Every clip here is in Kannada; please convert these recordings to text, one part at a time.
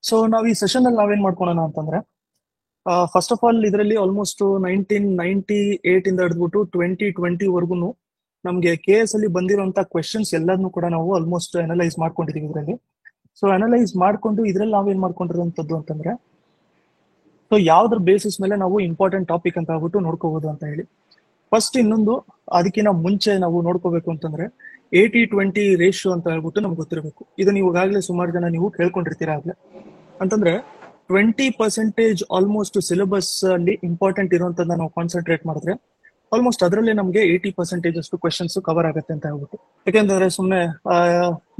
ಸೊ ನಾವ್ ಈ ಸೆಷನ್ ಅಲ್ಲಿ ನಾವೇನ್ ಮಾಡ್ಕೊಳ್ಳೋಣ ಅಂತಂದ್ರೆ, ಫಸ್ಟ್ ಆಫ್ ಆಲ್ ಇದರಲ್ಲಿ ಆಲ್ಮೋಸ್ಟ್ 1998 ಇಂದ ಹಿಡಿದ್ಬಿಟ್ಟು 2020 ವರ್ಗುನು ನಮ್ಗೆ ಕೆ ಎಸ್ ಅಲ್ಲಿ ಬಂದಿರುವಂತ ಕ್ವೆಶನ್ಸ್ ಎಲ್ಲದನ್ನು ಕೂಡ ನಾವು ಆಲ್ಮೋಸ್ಟ್ ಅನಲೈಸ್ ಮಾಡ್ಕೊಂಡಿದೀವಿ ಇದರಲ್ಲಿ. ಸೊ ಅನಲೈಸ್ ಮಾಡ್ಕೊಂಡು ಇದ್ರಲ್ಲಿ ನಾವೇನ್ ಮಾಡ್ಕೊಂಡಿರುವಂತದ್ದು ಅಂತಂದ್ರೆ, ಸೊ ಯಾವ್ದ್ರ ಬೇಸಿಸ್ ಮೇಲೆ ನಾವು ಇಂಪಾರ್ಟೆಂಟ್ ಟಾಪಿಕ್ ಅಂತ ಆಗ್ಬಿಟ್ಟು ನೋಡ್ಕೋಬಹುದು ಅಂತ ಹೇಳಿ. ಫಸ್ಟ್ ಇನ್ನೊಂದು ಅದಕ್ಕಿಂತ ಮುಂಚೆ ನಾವು ನೋಡ್ಕೋಬೇಕು ಅಂತಂದ್ರೆ 80-20 ರೇಷಿಯೋ ಅಂತ ಹೇಳ್ಬಿಟ್ಟು ನಮ್ಗೆ ಗೊತ್ತಿರಬೇಕು. ಇದು ನೀವು ಈಗಾಗಲೇ ಸುಮಾರು ಜನ ನೀವು ಕೇಳ್ಕೊಂಡಿರ್ತೀರಾ ಆಗ್ಲೇ. ಅಂತಂದ್ರೆ 20% ಆಲ್ಮೋಸ್ಟ್ ಸಿಲೆಬಸ್ ಅಲ್ಲಿ ಇಂಪಾರ್ಟೆಂಟ್ ಇರುವಂತದನ್ನ ನಾವು ಕಾನ್ಸಂಟ್ರೇಟ್ ಮಾಡಿದ್ರೆ ಆಲ್ಮೋಸ್ಟ್ ಅದರಲ್ಲಿ ನಮಗೆ 80% ಅಷ್ಟು ಕ್ವೆಶನ್ಸ್ ಕವರ್ ಆಗುತ್ತೆ ಅಂತ ಹೇಳ್ಬಿಟ್ಟು. ಯಾಕೆಂದ್ರೆ ಸುಮ್ಮನೆ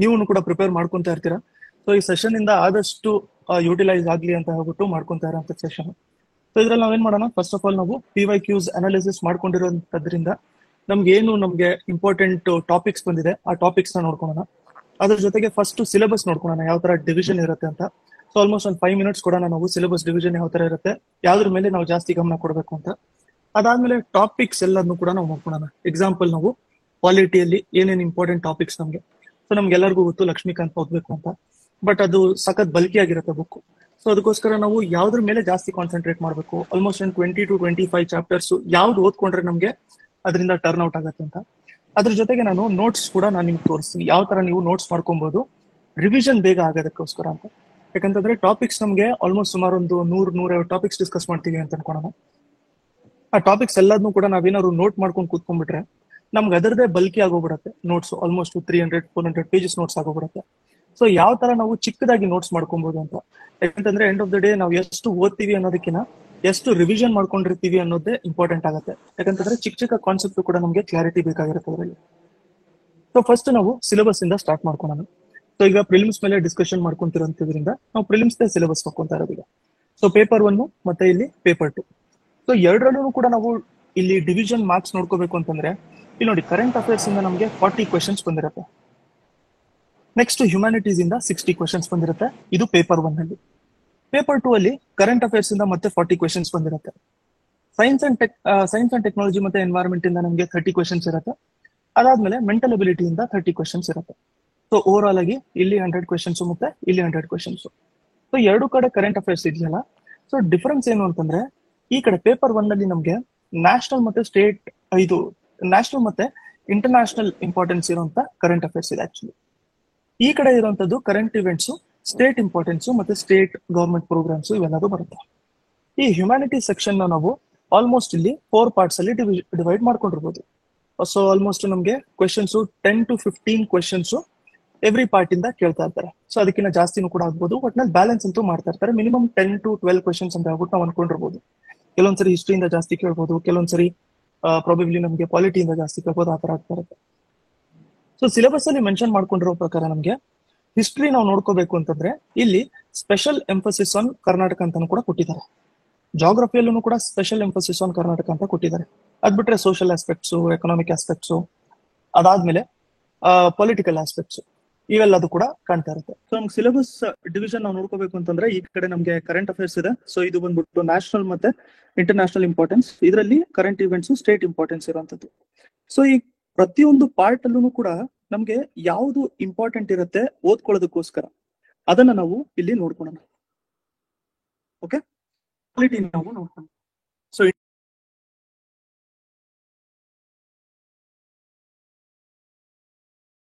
ನೀವು ಕೂಡ ಪ್ರಿಪೇರ್ ಮಾಡ್ಕೊಂತಾ ಇರ್ತೀರಾ. ಸೊ ಈ ಸೆಷನ್ ಇಂದ ಆದಷ್ಟು ಯುಟಿಲೈಸ್ ಆಗ್ಲಿ ಅಂತ ಹೇಳ್ಬಿಟ್ಟು ಮಾಡ್ಕೊಂತಾ ಇರೋಂಥ ಸೆಷನ್. ಸೊ ಇದ್ರಲ್ಲಿ ನಾವೇನ್ ಮಾಡೋಣ, ಫಸ್ಟ್ ಆಫ್ ಆಲ್ ನಾವು PYQs ಅನಾಲಿಸಿಸ್ ಮಾಡ್ಕೊಂಡಿರೋದ್ರಿಂದ ನಮ್ಗೆ ಇಂಪಾರ್ಟೆಂಟ್ ಟಾಪಿಕ್ಸ್ ಬಂದಿದೆ ಆ ಟಾಪಿಕ್ಸ್ ನ ನೋಡ್ಕೊಳ್ಳೋಣ. ಅದ್ರ ಜೊತೆಗೆ ಫಸ್ಟ್ ಸಿಲೆಬಸ್ ನೋಡ್ಕೊಳ್ಳೋಣ, ಯಾವ ತರ ಡಿವಿಷನ್ ಇರುತ್ತೆ ಅಂತ. ಸೊ ಆಲ್ಮೋಸ್ಟ್ ಒಂದು 5 ಮಿನಿಟ್ಸ್ ಕೂಡ ನಾವು ಸಿಲೆಬಸ್ ಡಿವಿಷನ್ ಯಾವ ತರ ಇರುತ್ತೆ, ಯಾವ್ದ್ರ ಮೇಲೆ ನಾವು ಜಾಸ್ತಿ ಗಮನ ಕೊಡಬೇಕು ಅಂತ. ಅದಾದ್ಮೇಲೆ ಟಾಪಿಕ್ಸ್ ಎಲ್ಲದನ್ನು ಕೂಡ ನಾವು ನೋಡ್ಕೊಳ್ಳೋಣ. ಎಕ್ಸಾಂಪಲ್ ನಾವು ಪಾಲಿಟಿಯಲ್ಲಿ ಏನೇನು ಇಂಪಾರ್ಟೆಂಟ್ ಟಾಪಿಕ್ಸ್ ನಮ್ಗೆ. ಸೊ ನಮ್ಗೆಲ್ಲರಿಗೂ ಗೊತ್ತು ಲಕ್ಷ್ಮೀಕಾಂತ್ ಓದ್ಬೇಕು ಅಂತ, ಬಟ್ ಅದು ಸಖತ್ ಬಲ್ಕಿ ಆಗಿರುತ್ತೆ ಬುಕ್. ಸೊ ಅದಕ್ಕೋಸ್ಕರ ನಾವು ಯಾವ್ದ್ರ ಮೇಲೆ ಜಾಸ್ತಿ ಕಾನ್ಸಂಟ್ರೇಟ್ ಮಾಡಬೇಕು, ಆಲ್ಮೋಸ್ಟ್ 20 to 25 ಚಾಪ್ಟರ್ಸ್ ಯಾವ್ದು ಓದ್ಕೊಂಡ್ರೆ ನಮ್ಗೆ ಅದರಿಂದ ಟರ್ನ್ ಔಟ್ ಆಗುತ್ತೆ ಅಂತ. ಅದ್ರ ಜೊತೆಗೆ ನಾನು ನೋಟ್ಸ್ ಕೂಡ ನಾನು ನಿಮ್ಗೆ ತೋರಿಸ್ತೀನಿ, ಯಾವ ತರ ನೀವು ನೋಟ್ಸ್ ಮಾಡ್ಕೊಬಹುದು ರಿವಿಷನ್ ಬೇಗ ಆಗೋದಕ್ಕೋಸ್ಕರ ಅಂತ. ಯಾಕಂತಂದ್ರೆ ಟಾಪಿಕ್ಸ್ ನಮ್ಗೆ ಆಲ್ಮೋಸ್ಟ್ ಸುಮಾರು ಒಂದು 100-150 ಟಾಪಿಕ್ಸ್ ಡಿಸ್ಕಸ್ ಮಾಡ್ತೀವಿ ಅಂತ ಅನ್ಕೊಳ್ಳೋಣ. ಆ ಟಾಪಿಕ್ಸ್ ಎಲ್ಲದನ್ನು ಕೂಡ ನಾವೇನಾದ್ರು ನೋಟ್ ಮಾಡ್ಕೊಂಡು ಕೂತ್ಕೊಂಡ್ಬಿಟ್ರೆ ನಮ್ಗೆ ಅದರದೇ ಬಲ್ಕಿ ಆಗೋಗ್ಬಿಡುತ್ತೆ ನೋಟ್ಸ್. ಆಲ್ಮೋಸ್ಟ್ 300-400 ಪೇಜಸ್ ನೋಟ್ಸ್ ಆಗೋಗ್ಬಿಡುತ್ತೆ. ಸೊ ಯಾವ ತರ ನಾವು ಚಿಕ್ಕದಾಗಿ ನೋಟ್ಸ್ ಮಾಡ್ಕೊಬಹುದು ಅಂತ. ಯಾಕಂತಂದ್ರೆ ಎಂಡ್ ಆಫ್ ದ ಡೇ ನಾವು ಎಷ್ಟು ಓದ್ತೀವಿ ಅನ್ನೋದಕ್ಕಿಂತ ಎಷ್ಟು ರಿವಿಷನ್ ಮಾಡ್ಕೊಂಡಿರ್ತೀವಿ ಅನ್ನೋದೇ ಇಂಪಾರ್ಟೆಂಟ್ ಆಗುತ್ತೆ. ಯಾಕಂತಂದ್ರೆ ಚಿಕ್ಕ ಚಿಕ್ಕ ಕಾನ್ಸೆಪ್ಟ್ ಕೂಡ ನಮ್ಗೆ ಕ್ಲಾರಿಟಿ ಬೇಕಾಗಿರುತ್ತೆ ಅದರಲ್ಲಿ. ಸೊ ಫಸ್ಟ್ ನಾವು ಸಿಲೆಬಸ್ ಇಂದ ಸ್ಟಾರ್ಟ್ ಮಾಡ್ಕೊಳ್ಳೋಣ. ಸೊ ಈಗ ಪ್ರಿಲಿಮ್ಸ್ ಮೇಲೆ ಡಿಸ್ಕಷನ್ ಮಾಡ್ಕೊಂತಿರೋದ್ರಿಂದ ನಾವು ಪ್ರಿಲಿಮ್ಸ್ ಸಿಲೆಬಸ್ ನೋಡ್ಕೊಂತಾ ಇರೋದು. ಸೊ ಪೇಪರ್ 1 ಮತ್ತೆ ಇಲ್ಲಿ ಪೇಪರ್ 2. ಸೊ ಎರಡರಲ್ಲೂ ಕೂಡ ನಾವು ಇಲ್ಲಿ ಡಿವಿಷನ್ ಮಾರ್ಕ್ಸ್ ನೋಡ್ಕೋಬೇಕು ಅಂತಂದ್ರೆ ಇಲ್ಲಿ ನೋಡಿ, ಕರೆಂಟ್ ಅಫೇರ್ಸ್ ಇಂದ ನಮಗೆ 40 ಕ್ವೆಶನ್ಸ್ ಬಂದಿರುತ್ತೆ. ನೆಕ್ಸ್ಟ್ ಹ್ಯುಮ್ಯಾನಿಟೀಸ್ ಇಂದ 60 ಕ್ವೆಶನ್ಸ್ ಬಂದಿರುತ್ತೆ. ಇದು ಪೇಪರ್ 1 ಅಲ್ಲಿ. ಪೇಪರ್ 2 ಅಲ್ಲಿ ಕರೆಂಟ್ ಅಫೇರ್ಸ್ ಇಂದ ಮತ್ತೆ 40 ಕ್ವೆಶನ್ಸ್ ಬಂದಿರುತ್ತೆ. ಸೈನ್ಸ್ ಅಂಡ್ ಟೆಕ್ನಾಲಜಿ ಮತ್ತೆ ಎನ್ವೈರನ್ಮೆಂಟ್ ಇಂದ ನಮಗೆ 30 ಕ್ವೆಶನ್ಸ್ ಇರುತ್ತೆ. ಅದಾದ್ಮೇಲೆ ಮೆಂಟಲ್ ಅಬಿಲಿಟಿ ಇಂದ 30 ಕ್ವೆಶನ್ಸ್ ಇರುತ್ತೆ. ಸೊ ಓವರ್ ಆಲ್ ಆಗಿ ಇಲ್ಲಿ 100 ಕ್ವೆಶನ್ಸ್ ಮತ್ತೆ ಇಲ್ಲಿ 100 ಕ್ವೆಶನ್ಸ್. ಸೊ ಎರಡು ಕಡೆ ಕರೆಂಟ್ ಅಫೇರ್ಸ್ ಇದೆಯಲ್ಲ. ಸೊ ಡಿಫರೆನ್ಸ್ ಏನು ಅಂತಂದ್ರೆ, ಈ ಕಡೆ ಪೇಪರ್ 1 ಅಲ್ಲಿ ನಮಗೆ ನ್ಯಾಷನಲ್ ಮತ್ತೆ ಸ್ಟೇಟ್, ಇದು ನ್ಯಾಷನಲ್ ಮತ್ತೆ ಇಂಟರ್ನ್ಯಾಷನಲ್ ಇಂಪಾರ್ಟೆನ್ಸ್ ಇರುವಂತ ಕರೆಂಟ್ ಅಫೇರ್ಸ್ ಇದೆ ಆಕ್ಚುಲಿ. ಈ ಕಡೆ ಇರುವಂತದ್ದು ಕರೆಂಟ್ ಇವೆಂಟ್ಸ್, ಸ್ಟೇಟ್ ಇಂಪಾರ್ಟೆನ್ಸ್ ಮತ್ತೆ ಸ್ಟೇಟ್ ಗವರ್ಮೆಂಟ್ ಪ್ರೋಗ್ರಾಮ್ಸ್ ಇವೆಲ್ಲದೂ ಬರುತ್ತೆ. ಈ ಹ್ಯುಮ್ಯಾನಿಟೀಸ್ ಸೆಕ್ಷನ್ ನಾವು ಆಲ್ಮೋಸ್ಟ್ ಇಲ್ಲಿ 4 ಪಾರ್ಟ್ಸ್ ಅಲ್ಲಿ ಡಿವೈಡ್ ಮಾಡ್ಕೊಂಡಿರ್ಬೋದು. ಸೊ ಆಲ್ಮೋಸ್ಟ್ ನಮಗೆ questions 10 to 15 questions every part ಇಂದ ಕೇಳ್ತಾ ಇರ್ತಾರೆ. ಸೊ ಅದಕ್ಕಿಂತ ಜಾಸ್ತಿನೂ ಕೂಡ ಆಗ್ಬೋದು, ಒಟ್ನಲ್ಲಿ ಬ್ಯಾಲೆನ್ಸ್ ಅಂತೂ ಮಾಡ್ತಾ ಇರ್ತಾರೆ. ಮಿನಿಮಮ್ 10 to 12 ಕ್ವೆಶನ್ಸ್ ಅಂತ ಹೇಳ್ಬಿಟ್ಟು ನಾವು ಅನ್ಕೊಂಡಿರ್ಬೋದು. ಕೆಲವೊಂದ್ಸರಿ ಹಿಸ್ಟ್ರಿಯಿಂದ ಜಾಸ್ತಿ ಕೇಳ್ಬೋದು, ಕೆಲವೊಂದ್ಸರಿ ಪ್ರಾಬಬ್ಲಿ ನಮಗೆ ಪಾಲಿಟಿಯಿಂದ ಜಾಸ್ತಿ ಕೇಳ್ಬೋದು, ಆ ತರ ಆಗ್ತಾ ಇರುತ್ತೆ. ಸೊ ಸಿಲೆಬಸ್ ಅಲ್ಲಿ ಮೆನ್ಷನ್ ಮಾಡ್ಕೊಂಡಿರೋ ಪ್ರಕಾರ ನಮಗೆ ಹಿಸ್ಟ್ರಿ ನಾವು ನೋಡ್ಕೋಬೇಕು ಅಂತಂದ್ರೆ ಇಲ್ಲಿ ಸ್ಪೆಷಲ್ ಎಂಫಸಿಸ್ ಆನ್ ಕರ್ನಾಟಕ ಅಂತಾನು ಕೂಡ ಕೊಟ್ಟಿದ್ದಾರೆ. ಜಾಗ್ರಫಿಯಲ್ಲೂ ಕೂಡ ಸ್ಪೆಷಲ್ ಎಂಫಸಿಸ್ ಆನ್ ಕರ್ನಾಟಕ ಅಂತ ಕೊಟ್ಟಿದ್ದಾರೆ. ಅದ್ ಬಿಟ್ರೆ ಸೋಷಿಯಲ್ ಆಸ್ಪೆಕ್ಟ್ಸ್, ಎಕನಾಮಿಕ್ ಆಸ್ಪೆಕ್ಟ್ಸ್, ಅದಾದ್ಮೇಲೆ ಪೊಲಿಟಿಕಲ್ ಆಸ್ಪೆಕ್ಟ್ಸ್ ಇವೆಲ್ಲದು ಕೂಡ ಕಾಣ್ತಾ ಇರುತ್ತೆ. ಸೊ ನಮ್ಗೆ ಸಿಲೆಬಸ್ ಡಿವಿಷನ್ ನಾವು ನೋಡ್ಕೋಬೇಕು ಅಂತಂದ್ರೆ ಈ ಕಡೆ ನಮಗೆ ಕರೆಂಟ್ ಅಫೇರ್ಸ್ ಇದೆ. ಸೊ ಇದು ಬಂದ್ಬಿಟ್ಟು ನ್ಯಾಷನಲ್ ಮತ್ತೆ ಇಂಟರ್ನ್ಯಾಷನಲ್ ಇಂಪಾರ್ಟೆನ್ಸ್, ಇದರಲ್ಲಿ ಕರೆಂಟ್ ಇವೆಂಟ್ಸ್, ಸ್ಟೇಟ್ ಇಂಪಾರ್ಟೆನ್ಸ್ ಇರುವಂತದ್ದು. ಸೊ ಈ ಪ್ರತಿಯೊಂದು ಪಾರ್ಟ್ ಅಲ್ಲೂ ಕೂಡ ನಮ್ಗೆ ಯಾವುದು ಇಂಪಾರ್ಟೆಂಟ್ ಇರುತ್ತೆ ಓದ್ಕೊಳ್ಳೋದಕ್ಕೋಸ್ಕರ ಅದನ್ನ ನಾವು ಇಲ್ಲಿ ನೋಡ್ಕೊಳ್ಳೋಣ. ಓಕೆ, ಕ್ವಾಲಿಟಿ ನಾವು ನೋಡ್ಕೊಳ್ಳೋಣ.